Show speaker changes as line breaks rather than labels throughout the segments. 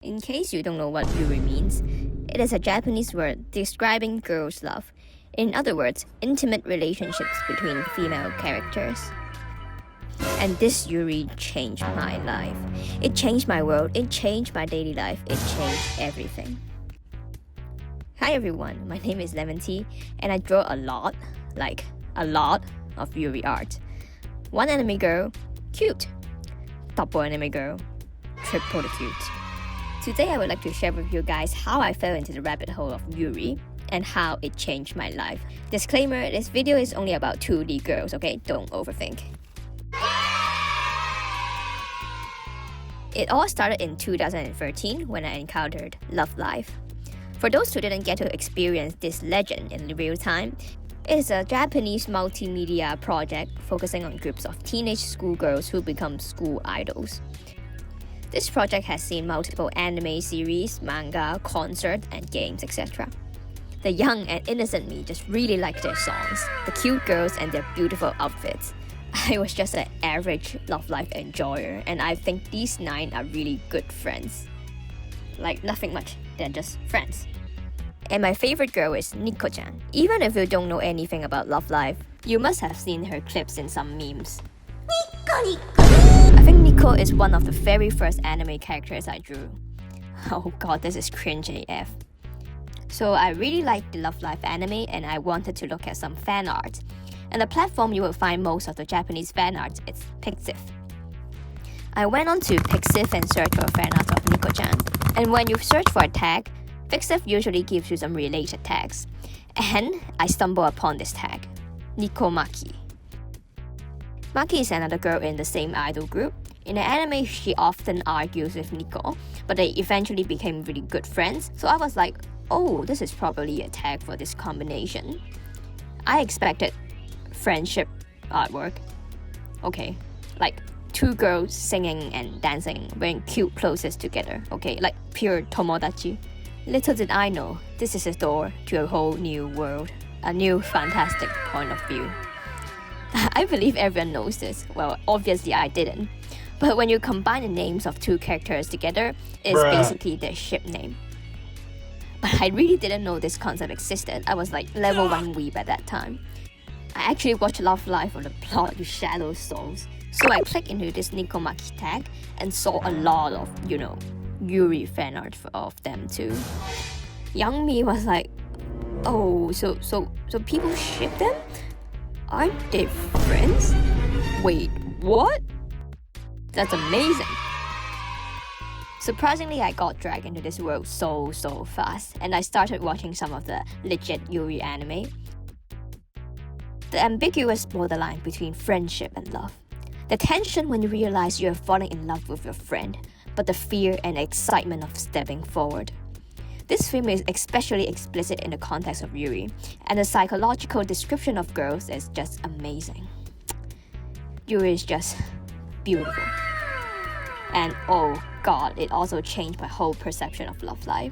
In case you don't know what yuri means, it is a Japanese word describing girls' love. In other words, intimate relationships between female characters. And this yuri changed my life. It changed my world, it changed my daily life, it changed everything. Hi everyone, my name is Lemon Tea, and I draw a lot of yuri art. One anime girl, cute. Double anime girl, triple cute. Today I would like to share with you guys how I fell into the rabbit hole of yuri and how it changed my life. Disclaimer, this video is only about 2D girls, okay? Don't overthink. It all started in 2013 when I encountered Love Live. For those who didn't get to experience this legend in real time, it is a Japanese multimedia project focusing on groups of teenage schoolgirls who become school idols. This project has seen multiple anime series, manga, concerts, and games, etc. The young and innocent me just really liked their songs, the cute girls, and their beautiful outfits. I was just an average Love Live enjoyer, and I think these 9 are really good friends. Like nothing much, they're just friends. And my favorite girl is Nico-chan. Even if you don't know anything about Love Live, you must have seen her clips in some memes. I think Nico is one of the very first anime characters I drew. Oh god, this is cringe AF. So I really liked the Love Live anime and I wanted to look at some fan art. And the platform you will find most of the Japanese fan art is Pixiv. I went on to Pixiv and searched for fan art of Nico-chan. And when you search for a tag, Pixiv usually gives you some related tags. And I stumbled upon this tag, Nico Maki. Maki is another girl in the same idol group. In the anime, she often argues with Nico, but they eventually became really good friends. So I was like, oh, this is probably a tag for this combination. I expected friendship artwork. Okay, like 2 girls singing and dancing, wearing cute clothes together. Okay, like pure tomodachi. Little did I know, this is a door to a whole new world, a new fantastic point of view. I believe everyone knows this. Well, obviously I didn't. But when you combine the names of 2 characters together, it's basically their ship name. But I really didn't know this concept existed. I was like level 1 weeb at that time. I actually watched Love Live for the plot to Shadow Souls. So I clicked into this Nico Maki tag and saw a lot of, yuri fan art of them too. Young me was like, oh, so people ship them? Aren't they friends? Wait, what? That's amazing. Surprisingly, I got dragged into this world so fast, and I started watching some of the legit yuri anime. The ambiguous borderline between friendship and love. The tension when you realize you're falling in love with your friend, but the fear and excitement of stepping forward. This film is especially explicit in the context of yuri, and the psychological description of girls is just amazing. Yuri is just beautiful. And oh god, it also changed my whole perception of Love Live.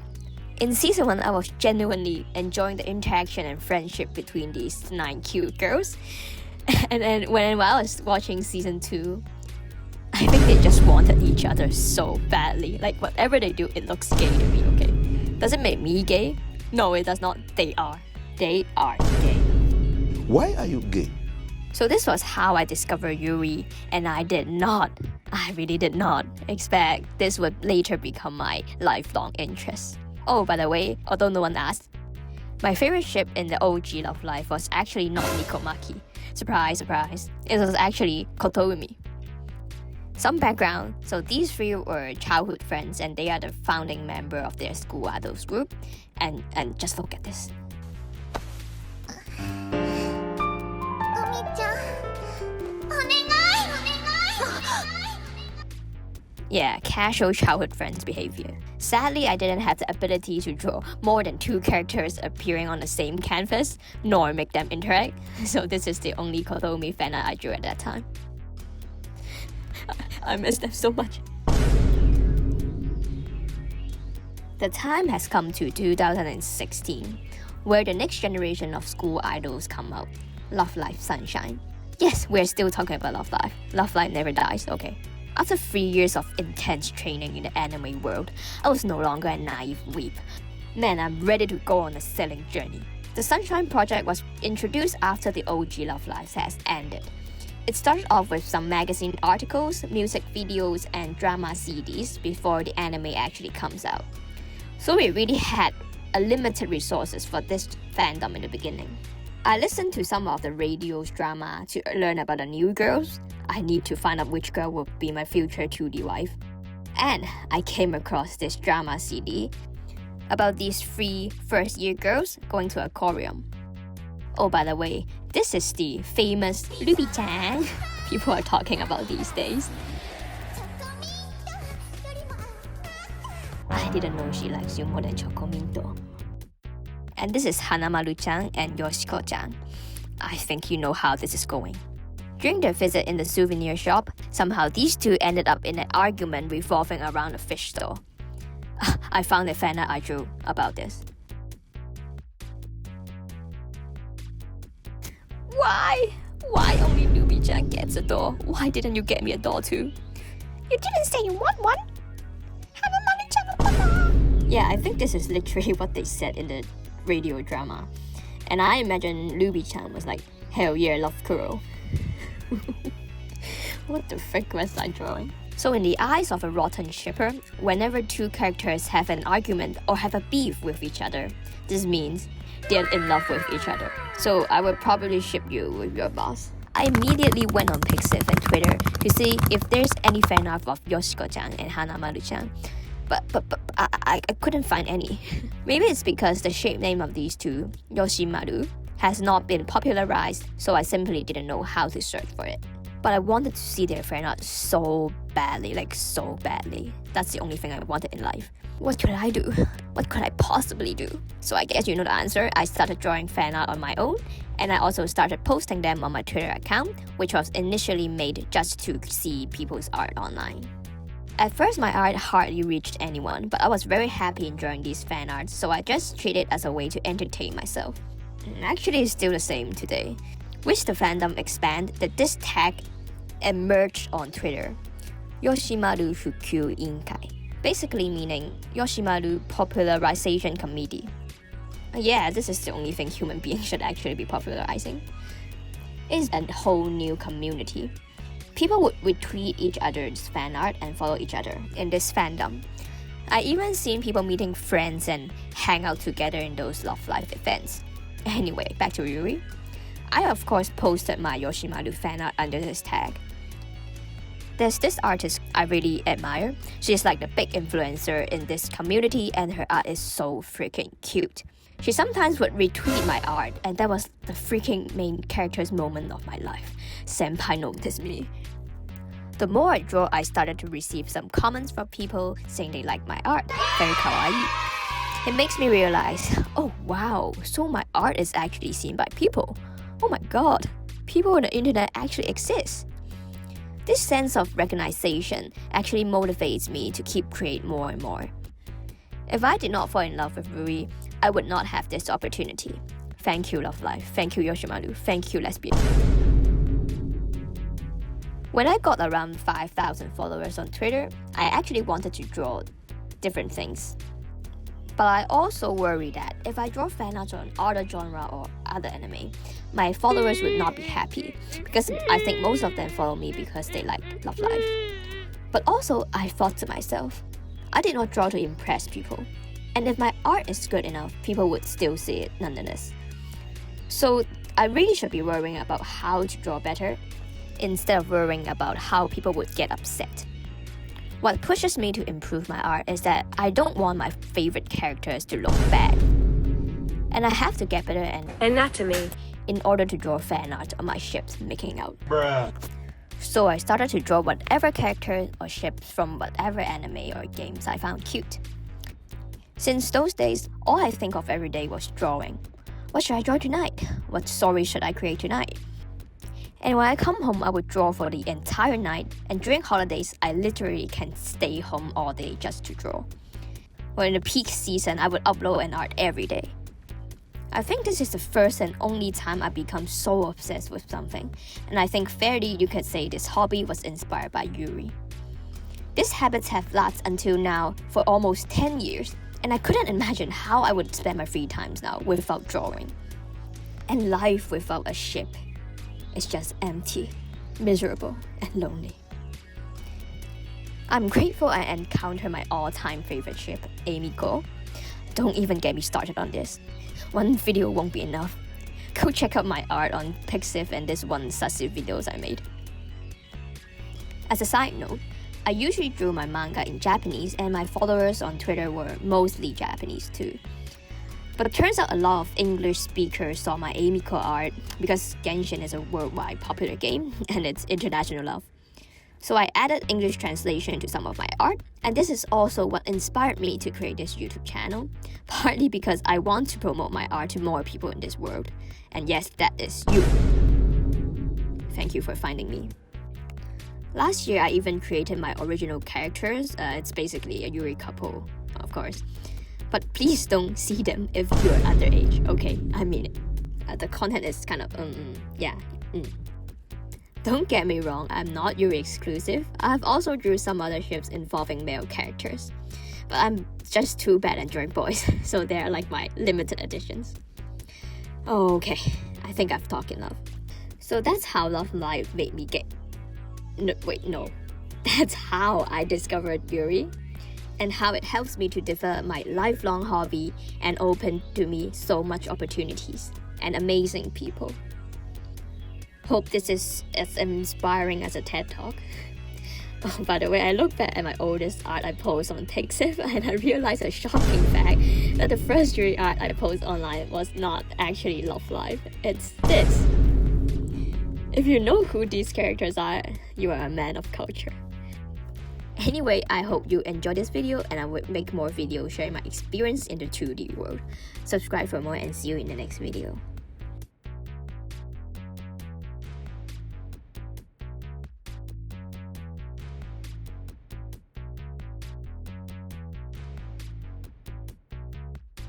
In season 1, I was genuinely enjoying the interaction and friendship between these 9 cute girls. And then while I was watching season 2, I think they just wanted each other so badly. Like whatever they do, it looks gay to me, okay? Does it make me gay? No, it does not. They are. They are gay.
Why are you gay?
So this was how I discovered yuri, and I really did not expect this would later become my lifelong interest. Oh, by the way, although no one asked, my favorite ship in the OG Love Live was actually not Nico Maki. Surprise, surprise. It was actually Kotoumi. Some background, so these 3 were childhood friends and they are the founding member of their school idols group. And just look at this. Yeah, casual childhood friends behavior. Sadly, I didn't have the ability to draw more than 2 characters appearing on the same canvas, nor make them interact, so this is the only Kotoumi fan I drew at that time. I miss them so much. The time has come to 2016, where the next generation of school idols come out. Love Live Sunshine. Yes, we're still talking about Love Live. Love Live never dies, okay. After 3 years of intense training in the anime world, I was no longer a naive weep. Man, I'm ready to go on a selling journey. The Sunshine Project was introduced after the OG Love Live has ended. It started off with some magazine articles, music videos, and drama CDs before the anime actually comes out. So we really had a limited resources for this fandom in the beginning. I listened to some of the radio's drama to learn about the new girls. I need to find out which girl would be my future 2D wife. And I came across this drama CD about these 3 first-year girls going to an aquarium. Oh, by the way, this is the famous Ruby-chan people are talking about these days. I didn't know she likes you more than Chocominto. And this is Hanamaru-chan and Yoshiko-chan. I think you know how this is going. During their visit in the souvenir shop, somehow these two ended up in an argument revolving around a fish store. I found a fan art I drew about this. Why? Why only Ruby-chan gets a doll? Why didn't you get me a doll too? You didn't say you want one? Yeah, I think this is literally what they said in the radio drama. And I imagine Ruby-chan was like, hell yeah, love Kuro. What the frick was I drawing? So in the eyes of a rotten shipper, whenever 2 characters have an argument or have a beef with each other, this means they're in love with each other. So I would probably ship you with your boss. I immediately went on Pixiv and Twitter to see if there's any fan art of Yoshiko-chan and Hanamaru-chan. But I couldn't find any. Maybe it's because the shape name of these two, Yoshimaru, has not been popularized, so I simply didn't know how to search for it. But I wanted to see their fan art so badly, like so badly. That's the only thing I wanted in life. What could I do? What could I possibly do? So I guess you know the answer. I started drawing fan art on my own, and I also started posting them on my Twitter account, which was initially made just to see people's art online. At first, my art hardly reached anyone, but I was very happy in drawing these fan arts, so I just treat it as a way to entertain myself. Actually, it's still the same today. Wish the fandom expand that this tag emerged on Twitter. Yoshimaru Fukyu Inkai. Basically meaning Yoshimaru Popularization Committee. Yeah, this is the only thing human beings should actually be popularizing. It's a whole new community. People would retweet each other's fan art and follow each other in this fandom. I even seen people meeting friends and hang out together in those Love Live events. Anyway, back to Yuri. I of course posted my Yoshimaru fan art under this tag. There's this artist I really admire. She's like the big influencer in this community and her art is so freaking cute. She sometimes would retweet my art and that was the freaking main character's moment of my life. Senpai noticed me. The more I draw, I started to receive some comments from people saying they like my art. Very kawaii. It makes me realize, oh wow, so my art is actually seen by people. Oh my god, people on the internet actually exist. This sense of recognition actually motivates me to keep creating more and more. If I did not fall in love with Rui, I would not have this opportunity. Thank you, Love Life. Thank you, Yoshimaru. Thank you, Lesbians. When I got around 5,000 followers on Twitter, I actually wanted to draw different things. But I also worry that if I draw fan art on other genre or other anime, my followers would not be happy because I think most of them follow me because they like Love Live. But also, I thought to myself, I did not draw to impress people. And if my art is good enough, people would still see it nonetheless. So I really should be worrying about how to draw better instead of worrying about how people would get upset. What pushes me to improve my art is that I don't want my favorite characters to look bad. And I have to get better at anatomy in order to draw fan art of my ships making out.
Bruh.
So I started to draw whatever character or ships from whatever anime or games I found cute. Since those days, all I think of every day was drawing. What should I draw tonight? What story should I create tonight? And when I come home, I would draw for the entire night, and during holidays, I literally can stay home all day just to draw. Or in the peak season, I would upload an art every day. I think this is the first and only time I become so obsessed with something, and I think fairly you could say this hobby was inspired by Yuri. These habits have lasted until now for almost 10 years, and I couldn't imagine how I would spend my free times now without drawing. And life without a ship is just empty, miserable, and lonely. I'm grateful I encountered my all-time favorite ship, Eimiko. Don't even get me started on this. One video won't be enough. Go check out my art on Pixiv and this one Sasu videos I made. As a side note, I usually drew my manga in Japanese and my followers on Twitter were mostly Japanese too. But it turns out a lot of English speakers saw my Eimiko art because Genshin is a worldwide popular game and it's international love. So I added English translation to some of my art, and this is also what inspired me to create this YouTube channel, partly because I want to promote my art to more people in this world. And yes, that is you. Thank you for finding me. Last year, I even created my original characters. It's basically a Yuri couple, of course. But please don't see them if you're underage, okay? I mean it. The content is kind of, Don't get me wrong, I'm not Yuri exclusive. I've also drew some other ships involving male characters. But I'm just too bad at drawing boys, so they're like my limited editions. Okay, I think I've talked enough. So that's how Love Life made me gay. No. That's how I discovered Yuri, and how it helps me to develop my lifelong hobby and open to me so much opportunities and amazing people. Hope this is as inspiring as a TED Talk. Oh, by the way, I look back at my oldest art I post on Pixiv and I realized a shocking fact that the first Yuri art I post online was not actually Love Life. It's this. If you know who these characters are, you are a man of culture. Anyway, I hope you enjoyed this video and I will make more videos sharing my experience in the 2D world. Subscribe for more and see you in the next video.